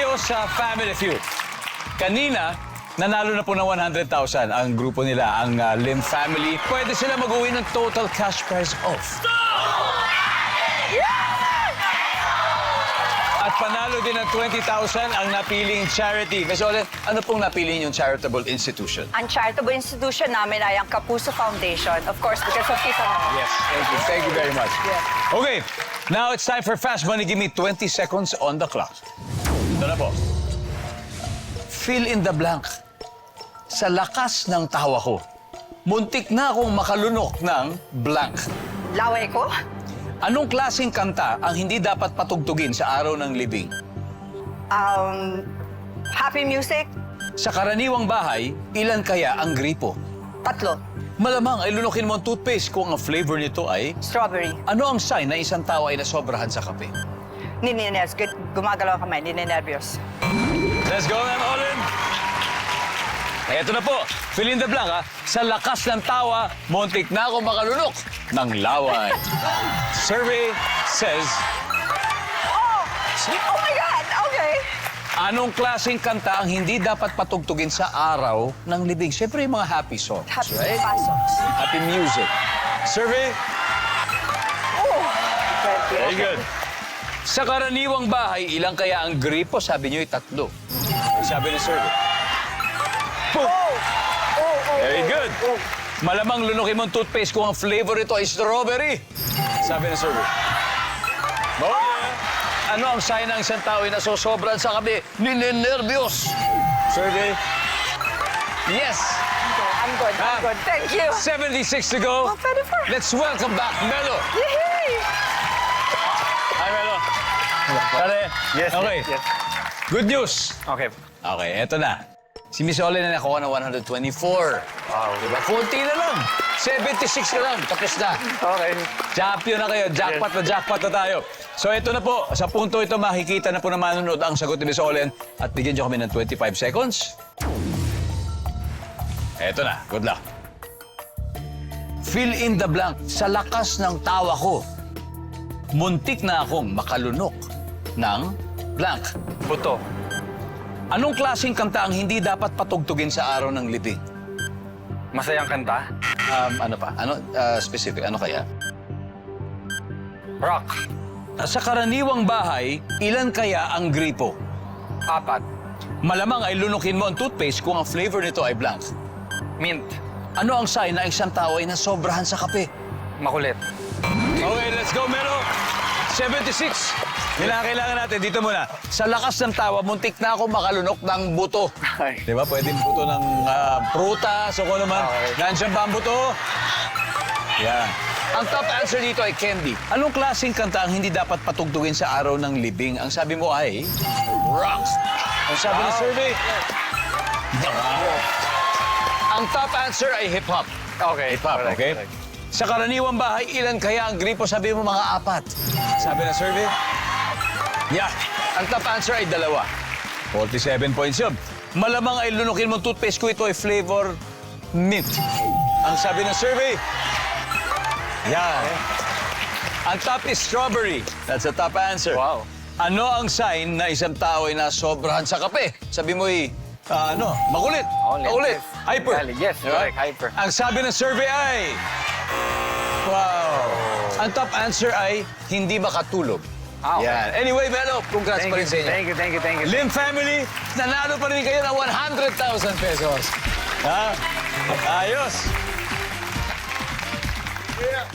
tayo sa Family Feud. Kanina, nanalo na po ng 100,000 ang grupo nila, ang Lim family. Pwede sila mag-uwi ng total cash prize of. At panalo din ng 20,000 ang napiling charity. Ms. Olen, ano pong napili yung charitable institution? Ang charitable institution namin ay ang Kapuso Foundation. Of course, because of Tita Mo. Yes, thank you. Thank you very much. Yes. Okay, now it's time for Fast Money. Give me 20 seconds on the clock. Ito na po. Fill in the blank. Sa lakas ng tawa ko, muntik na akong makalunok ng blank. Laway ko? Anong klaseng kanta ang hindi dapat patugtugin sa araw ng libing? Happy music? Sa karaniwang bahay, ilan kaya ang gripo? 3. Malamang ay lunukin mo ang toothpaste kung ang flavor nito ay... Strawberry. Ano ang sign na isang tao ay nasobrahan sa kape? Ninines. Gumagalaw ang kamay. Ninenervyos. Let's go, Ma'am Olen! Eto na po, fill in the blank, ha? Sa lakas ng tawa, muntik na ako makalunok ng laway. Survey says, Oh! Oh my God! Okay. anong klaseng kanta ang hindi dapat patugtugin sa araw ng libing? Siyempre, yung mga happy songs, Happy right? pasok. Happy music. Survey, Oh! very good. Sa karaniwang bahay, ilang kaya ang gripo? Sabi niyo, 3. Sabi ng survey. Boom! Very good. Malamang lunukin mong toothpaste kung ang flavor ito ay strawberry. Sabi ng survey. Oh, yeah. Ano ang sign ng isang tao ay nasosobran sa kape? Ninenervyos. Survey. Yes. I'm good. I'm good. Thank you. 76 to go. Oh, pwede pa. Let's welcome back Melo. Yay! Hi, Melo. Pare. Yes, Okay. yes. Good news. Okay. Okay, eto na. Si Miss Olen na nakuha ng 124. Wow. Diba? 40 na lang. 76 na lang. Tapos na. Okay. Champion na kayo. Jackpot na tayo. So ito na po. Sa punto ito, makikita na po na manonood ang sagot ni Miss Olen. At bigyan niyo kami ng 25 seconds. Eto na. Good luck. Fill in the blank. Sa lakas ng tawa ko, muntik na akong makalunok ng blank. Buto. Anong klaseng kanta ang hindi dapat patugtugin sa araw ng libing? Masayang kanta. Ano pa? Ano specific? Ano kaya? Rock. Sa karaniwang bahay, ilan kaya ang gripo? 4. Malamang ay lunukin mo ang toothpaste kung ang flavor nito ay blank. Mint. Ano ang sign na isang tao ay nasobrahan sa kape? Makulit. Okay, let's go, Melo. 76. Kailangan natin. Dito muna. Sa lakas ng tawa, muntik na ako makalunok ng buto. Okay. Di ba? Pwedeng buto ng prutas o kung naman. Okay. Nandiyan ba ang buto? Yan. Ang top answer dito ay candy. Anong klaseng kanta ang hindi dapat patugtugin sa araw ng libing? Ang sabi mo ay... rock. Ang sabi ng survey? Ang top answer ay hip-hop. Okay. Hip-hop, Correct, okay? correct. Sa karaniwang bahay, ilan kaya ang gripo? Sabi mo mga 4. Sabi ng survey? Yeah. Ang top answer ay 2. 47 points yun. Malamang ay lunukin mong toothpaste ko ito ay flavor mint. Ang sabi ng survey? Yeah. Ang top is strawberry. That's the top answer. Wow. Ano ang sign na isang tao ay nasobrahan sa kape? Sabi mo makulit. Makulit. Hyper. Yes, Diba? correct. Hyper. Ang sabi ng survey ay... Wow. Ang top answer ay hindi makatulog. Okay. Yan. Anyway, Melo, congrats pa rin sa inyo. Thank you. Lim family, nanalo pa rin kayo ng 100,000 pesos. Ha? Ayos. Yeah.